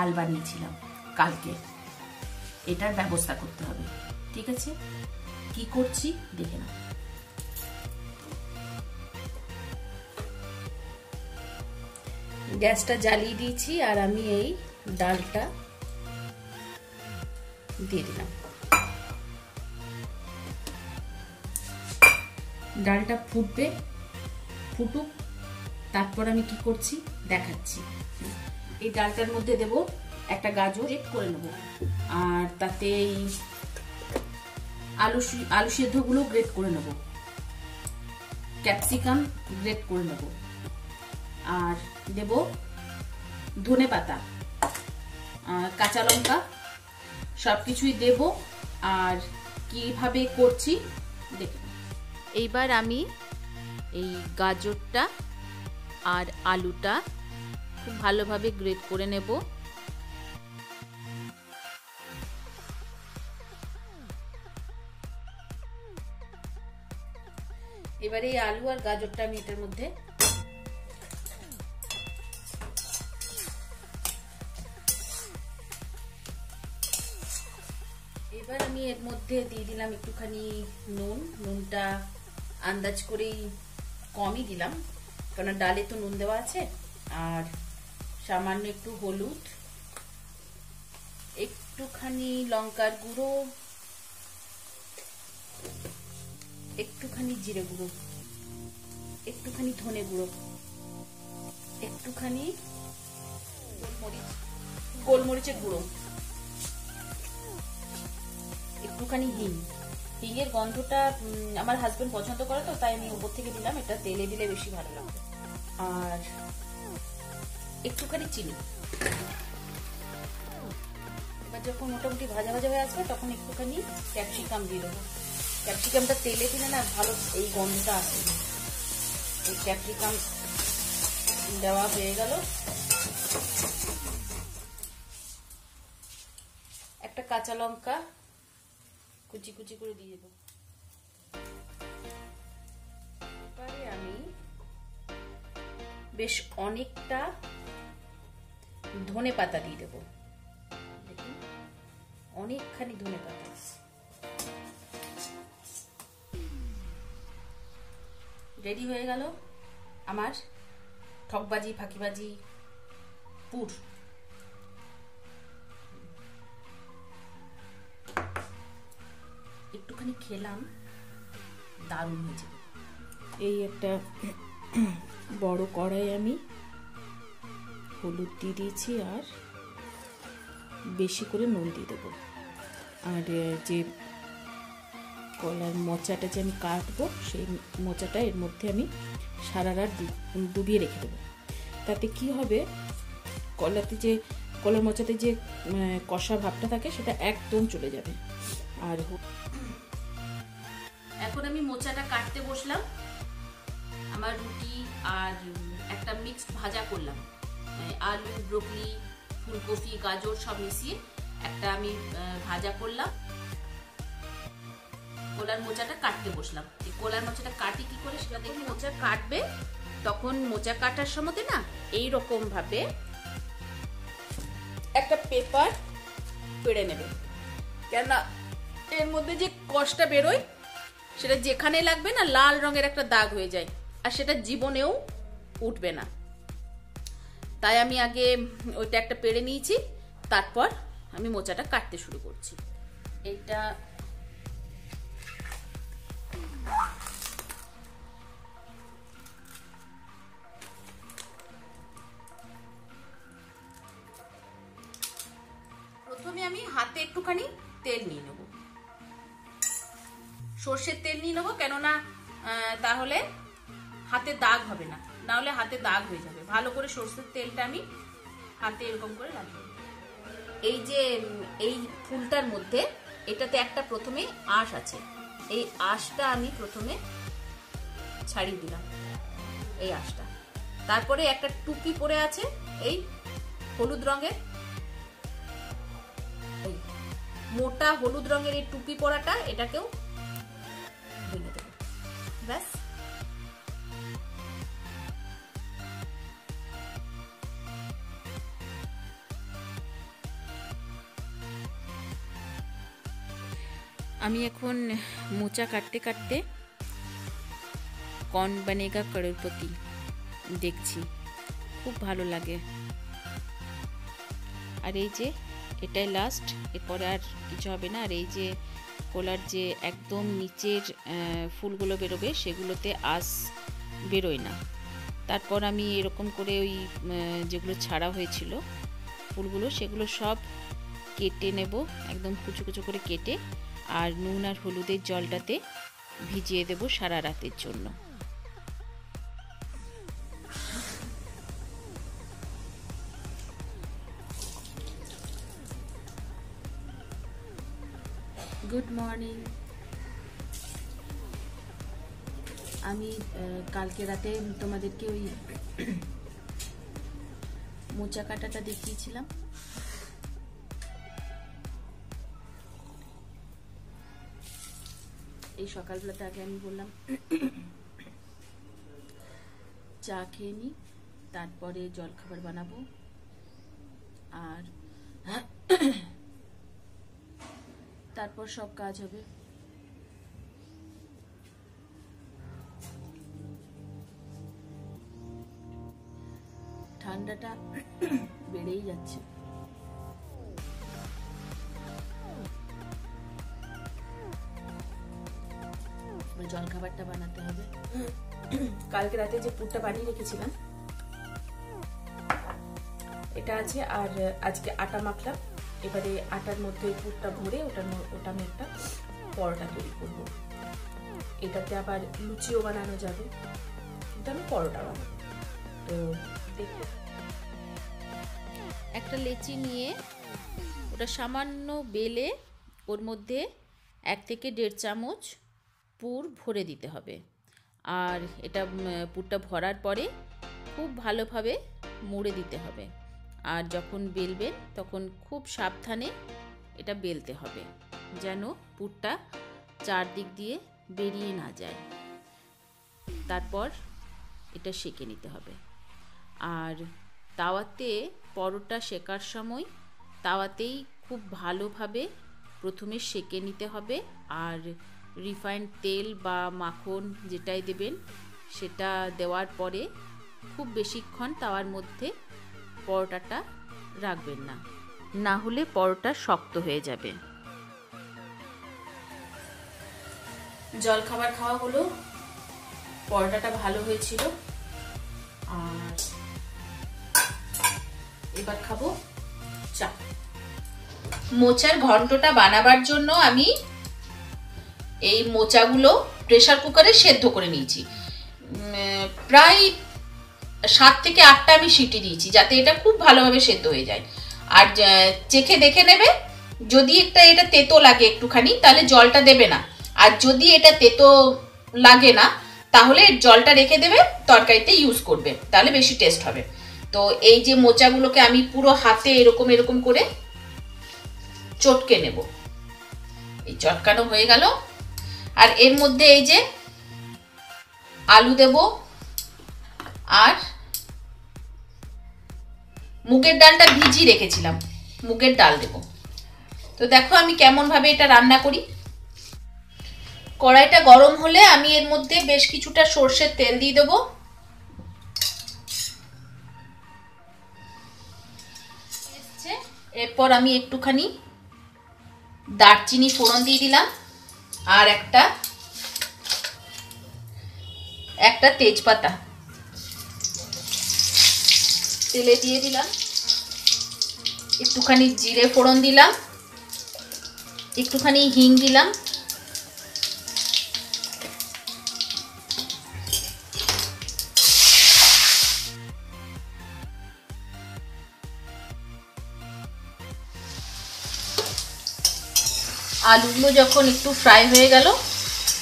ডাল বানিয়েছিলাম কালকে, এটার ব্যবস্থা করতে হবে। ঠিক আছে, কি করছি দেখে নাও। গ্যাসটা জ্বালিয়ে দিয়েছি আর আমি এই ডালটা দিয়ে দিলাম। ডালটা ফুটবে, ফুটুক, তারপর আমি কি করছি দেখাচ্ছি। এই ডালটার মধ্যে দেব একটা গাজর গ্রেট করে নেব, আর তাতে আলু সেদ্ধগুলো গ্রেট করে নেব, ক্যাপসিকাম গ্রেট করে নেব, আর দেব ধনে পাতা, কাঁচা লঙ্কা, সবকিছুই দেব। আর কিভাবে করছি দেখুন। এইবার আমি এই গাজরটা আর আলুটা খুব ভালোভাবে গ্রেট করে নেব। এবারে এই আলু আর গাজরটা আমি এটার মধ্যে এবার আমি এর মধ্যে দিয়ে দিলাম একটুখানি নুন। নুনটা আন্দাজ করেই কমই দিলাম, কারণ ডালে তো নুন দেওয়া আছে। আর সামান্য একটু হলুদ, একটুখানি লঙ্কার গুঁড়ো, একটুখানি জিরে গুঁড়ো, একটুখানি ধনে গুঁড়ো, একটুখানি গোলমরিচের গুঁড়ো, একটুখানি হিং। হিঙের গন্ধটা আমার হাজবেন্ড পছন্দ করে, তো তাই আমি উপর থেকে দিলাম। এটা তেলে দিলে বেশি ভালো লাগবে। আর একটুখানি চিনি। এবার যখন মোটামুটি ভাজা ভাজা হয়ে আসবে তখন একটুখানি ক্যাপসিকাম দিয়ে দেবো। ক্যাপসিকামটা তেলে দিলে না ভালো এই গন্ধটা আসে। এই ক্যাপসিকাম দেওয়া হয়ে গেল। একটা কাঁচা লঙ্কা কুচি কুচি করে দিয়ে দেবো। এবারে আমি বেশ অনেকটা ধনে পাতা দিয়ে দেবো। দেখুন, অনেকখানি ধনে পাতা। রেডি হয়ে গেল আমার ঠকবাজি ফাঁকিবাজি পুর। একটুখানি খেলাম, দারুণ হয়েছে। এই একটা বড় কড়াই আমি হলুদ দিয়ে দিয়েছি, আর বেশি করে নুন দিয়ে দেবো। আর যে কলার মোচাটা যে আমি কাটবো, সেই মোচাটা এর মধ্যে আমি সারা রাত ডুবিয়ে রেখে দেবো। তাতে কি হবে, কলার মোচাতে যে কষা ভাবটা থাকে সেটা একদম চলে যাবে। আর এখন আমি মোচাটা কাটতে বসলাম। আমার রুটি আর একটা মিক্সড ভাজা করলাম, আলু, ব্রোকলি, ফুলকপি, গাজর সব মিশিয়ে একটা আমি ভাজা করলাম। কলার মোচাটা কাটতে বসলাম। এই কলার মোচাটা কাটি কি করে সেটা দেখি। মোচা কাটবে তখন মোচা কাটার সময় না এইরকম ভাবে একটা পেপার পেড়ে নেবে, কেননা এর মধ্যে যে কষটা বেরোয় সেটা যেখানে লাগবে না লাল রঙের একটা দাগ হয়ে যায়, আর সেটা জীবনেও উঠবে না। তাই আমি আগে ওইটা একটা পেড়ে নিয়েছি, তারপর আমি মোচাটা কাটতে শুরু করছি। এটা প্রথমে আমি হাতে একটুখানি তেল নিয়ে নেব, সর্ষের তেল নিয়ে নেবো, কেননা তাহলে হাতে দাগ হবে না, না হলে হাতে দাগ হয়ে যাবে। ভালো করে সর্ষের তেলটা আমি হাতে এরকম করে রাখবো। এই যে এই ফুলটার মধ্যে এটাতে একটা প্রথমে আঁশ আছে, এই আঁশটা আমি প্রথমে ছাড়িয়ে দিলাম, এই আঁশটা। তারপরে একটা টুপি পরে আছে এই হলুদ রঙের, এই মোটা হলুদ রঙের এই টুপি পরাটা, এটাকেও ভেঙে দেব। ব্যাস, আমি এখন মোচা কাটতে কাটতে কौन बनेगा करोड़पति দেখছি, খুব ভালো লাগে। আর এই যে এটাই লাস্ট, এরপরে আর কিছু হবে না। আর এই যে কলার যে একদম নিচের ফুলগুলো বেরোবে সেগুলোতে আঁশ বেরোয় না। তারপর আমি এরকম করে ওই যেগুলো ছাড়া হয়েছিল ফুলগুলো সেগুলো সব কেটে নেব, একদম কুচো কুচো করে কেটে, আর নুন আর হলুদের জলটাতে ভিজিয়ে দেব সারা রাতের জন্য। Good morning. আমি কালকে রাতে তোমাদেরকে ওই মোচা কাটাটা দেখিয়েছিলাম। এই সকালবেলাতে আগে আমি বললাম চা খেয়ে নিই, তারপরে জলখাবার বানাবো, আর তারপর সব কাজ হবে। ঠান্ডাটা বেড়েই যাচ্ছে। জলখাবারটা বানাতে হবে। কালকে রাতে যে পুরটা বানিয়ে রেখেছিলাম এটা আছে, আর আজকে আটা মাখলাম। এবারে আটার মধ্যে পুরটা ভরে ওটা আমি একটা পরোটা তৈরি করব। এটাতে আবার লুচিও বানানো যাবে, এটা আমি পরোটা বানাবো। তো দেখো, একটা লেচি নিয়ে ওটা সামান্য বেলে ওর মধ্যে 1 থেকে 1.5 চামচ পুর ভরে দিতে হবে। আর এটা পুরটা ভরার পরে খুব ভালোভাবে মুড়ে দিতে হবে। আর যখন বেলবেন তখন খুব সাবধানে এটা বেলতে হবে, যেন পুরটা চারদিক দিয়ে বেরিয়ে না যায়। তারপর এটা সেঁকে নিতে হবে। আর তাওয়াতে পরোটা সেকার সময় তাওয়াতেই খুব ভালোভাবে প্রথমে সেঁকে নিতে হবে। আর রিফাইন্ড তেল বা মাখন যেটাই দেবেন সেটা দেওয়ার পরে খুব বেশিক্ষণ তাওয়ার মধ্যে পরোটাটা রাখবেন না, না হলে পরোটা শক্ত হয়ে যাবে। জলখাবার খাওয়া হলো, পরোটাটা ভালো হয়েছিল। আর এবার খাবো চা। মোচার ঘন্টটা বানাবার জন্য আমি এই মোচাগুলো প্রেসার কুকারে সেদ্ধ করে নিয়েছি। প্রায় 7 থেকে 8টা আমি সিটি দিয়েছি, যাতে এটা খুব ভালোভাবে সেদ্ধ হয়ে যায়। আর চেখে দেখে নেবে, যদি এটা তেতো লাগে একটুখানি তাহলে জলটা দেবে না, আর যদি এটা তেতো লাগে না তাহলে জলটা রেখে দেবে, তরকারিতে ইউজ করবে, তাহলে বেশি টেস্ট হবে। তো এই যে মোচাগুলোকে আমি পুরো হাতে এরকম এরকম করে চটকে নেব। এই চটকানো হয়ে গেল। আর এর মধ্যে এই যে আলু দেব, আর মুগের ডালটা ভিজিয়ে রেখেছিলাম, মুগের ডাল দেব। তো দেখো আমি কেমন ভাবে এটা রান্না করি। কড়াইটা গরম হলে আমি এর মধ্যে বেশ কিছুটা সরষের তেল দিয়ে দেব। এরপর আমি একটুখানি দারচিনি ফোড়ন দিয়ে দিলাম, আর একটা তেজপাতা তেলে দিয়ে দিলাম। একটুখানি জিরে ফোড়ন দিলাম, একটুখানি হিং দিলাম, আলুগুলো যখন একটু ফ্রাই হয়ে গেল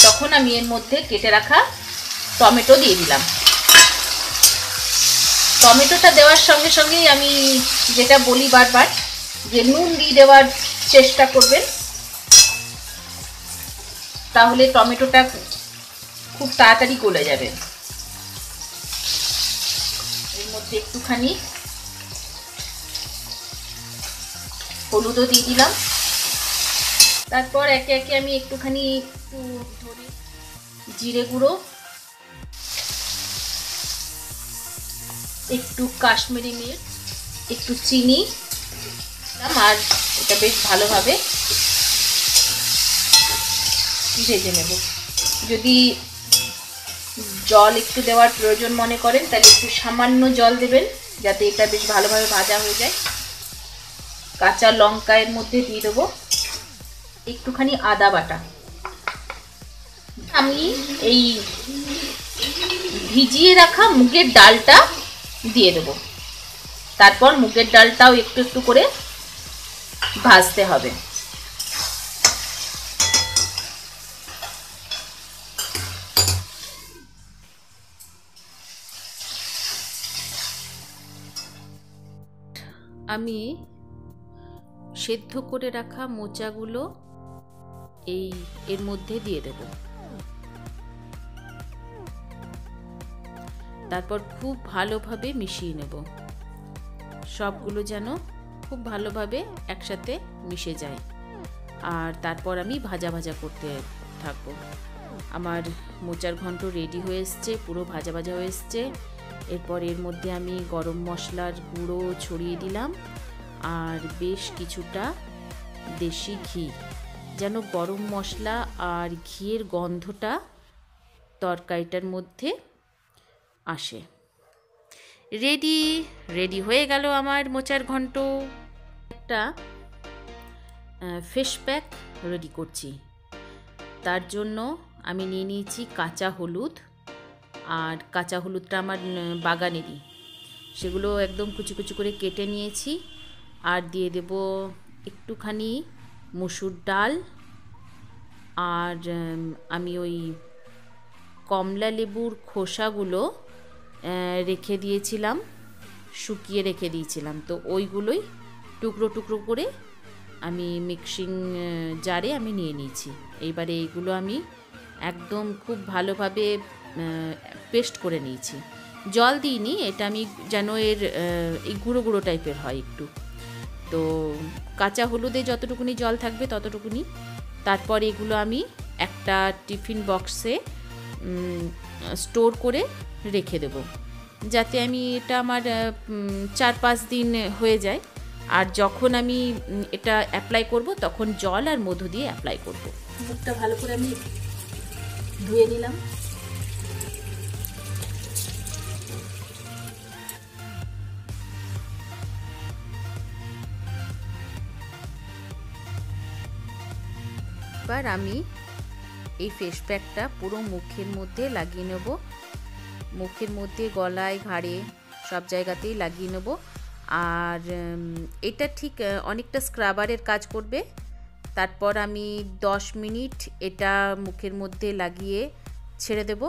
তখন আমি এর মধ্যে কেটে রাখা টমেটো দিয়ে দিলাম। টমেটোটা দেওয়ার সঙ্গে সঙ্গেই আমি যেটা বলি বারবার, যে নুন দিয়ে দেওয়ার চেষ্টা করবেন, তাহলে টমেটোটা খুব তাড়াতাড়ি গলে যাবে। এর মধ্যে একটুখানি হলুদও দিয়ে দিলাম। তারপর একে একে আমি একটুখানি জিরে গুঁড়ো, একটু কাশ্মীরি মির্চ, একটু চিনি, আর এটা বেশ ভালোভাবে ভেজে নেব। যদি জল একটু দেওয়ার প্রয়োজন মনে করেন তাহলে একটু সামান্য জল দেবেন, যাতে এটা বেশ ভালোভাবে ভাজা হয়ে যায়। কাঁচা লঙ্কা এর মধ্যে দিয়ে দেবো, একটুখানি আদা বাটা। আমি এই ভিজিয়ে রাখা মুগের ডালটা দিয়ে দেবো। তারপর মুগের ডালটাও একটু একটু করে ভাজতে হবে। আমি সেদ্ধ করে রাখা মোচাগুলো এর মধ্যে দিয়ে দেব। তারপর খুব ভালোভাবে মিশিয়ে নেব, সবগুলো যেন খুব ভালোভাবে একসাথে মিশে যায়। আর তারপর আমি ভাজা ভাজা করতে থাকবো। আমার মোচার ঘন্ট রেডি হয়ে এসছে, পুরো ভাজা ভাজা হয়ে এসছে। এরপর এর মধ্যে আমি গরম মশলার গুঁড়ো ছড়িয়ে দিলাম আর বেশ কিছুটা দেশি ঘি, যেন গরম মশলা আর ঘিয়ের গন্ধটা তরকারিটার মধ্যে আসে। রেডি হয়ে গেল আমার মোচার ঘন্ট। একটা ফিশ প্যাক রেডি করছি। তার জন্য আমি নিয়ে নিয়েছি কাঁচা হলুদ, আর কাঁচা হলুদটা আমার বাগানেরই, সেগুলো একদম কুচি কুচি করে কেটে নিয়েছি। আর দিয়ে দেব একটুখানি মসুর ডাল, আর আমি ওই কমলা লেবুর খোসাগুলো রেখে দিয়েছিলাম, শুকিয়ে রেখে দিয়েছিলাম, তো ওইগুলোই টুকরো টুকরো করে আমি মিক্সিং জারে আমি নিয়ে নিয়েছি। এইবারে এইগুলো আমি একদম খুব ভালোভাবে পেস্ট করে নিয়েছি, জল দিইনি, এটা আমি যেন এই গুঁড়ো গুঁড়ো টাইপের হয় একটু। তো কাঁচা হলুদে যতটুকুনি জল থাকবে ততটুকুনি। তারপর এগুলো আমি একটা টিফিন বক্সে স্টোর করে রেখে দেব, যাতে আমি এটা আমার 4-5 দিন হয়ে যায়। আর যখন আমি এটা অ্যাপ্লাই করব তখন জল আর মধু দিয়ে অ্যাপ্লাই করব। মুখটা ভালো করে আমি ধুয়ে নিলাম। এবার আমি এই ফেস প্যাকটা পুরো মুখের মধ্যে লাগিয়ে নেব, মুখের মধ্যে, গলায়, ঘাড়ে সব জায়গাতেই লাগিয়ে নেব। আর এটা ঠিক অনেকটা স্ক্রাবারের কাজ করবে। তারপর আমি 10 মিনিট এটা মুখের মধ্যে লাগিয়ে ছেড়ে দেব।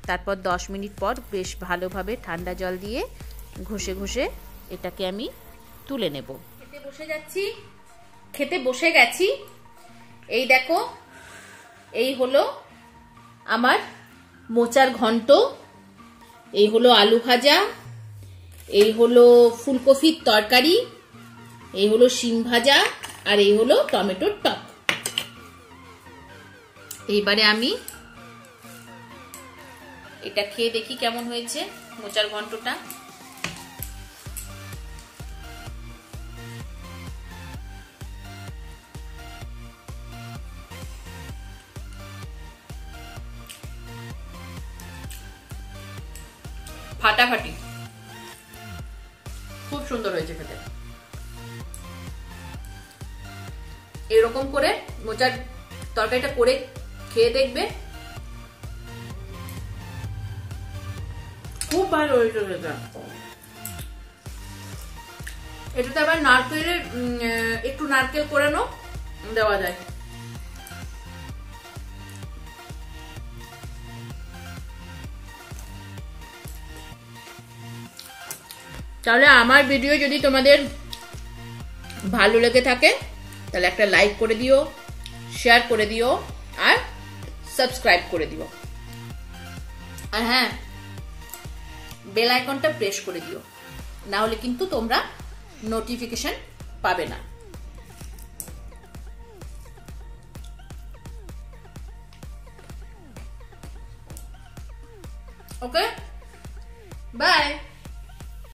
তারপর 10 মিনিট পর বেশ ভালোভাবে ঠান্ডা জল দিয়ে ঘষে ঘষে এটাকে আমি তুলে নেব। খেতে বসে গেছি। এই দেখো, এই হলো আমার মোচার ঘন্ট, এই হলো আলু ভাজা, এই হলো ফুলকপির তরকারি, এই হলো শিম ভাজা, আর এই হলো টমেটোর টক। এইবারে আমি এটা খেয়ে দেখি কেমন হয়েছে মোচার ঘন্টটা। ফাটাফাটি, খুব সুন্দর হয়েছে খেতে। এরকম করে মোচার তরকারিটা করে খেয়ে দেখবে, খুব ভালো হয়েছে খেতে। এটাতে আবার নারকেলের একটু নারকেল কোরানো দেওয়া যায়। তাহলে আমার ভিডিও যদি তোমাদের ভালো লেগে থাকে তাহলে একটা লাইক করে দিও, শেয়ার করে দিও, আর সাবস্ক্রাইব করে দিও। আর হ্যাঁ, বেল আইকনটা প্রেস করে দিও, না হলে কিন্তু তোমরা নোটিফিকেশন পাবে না। Okay bye.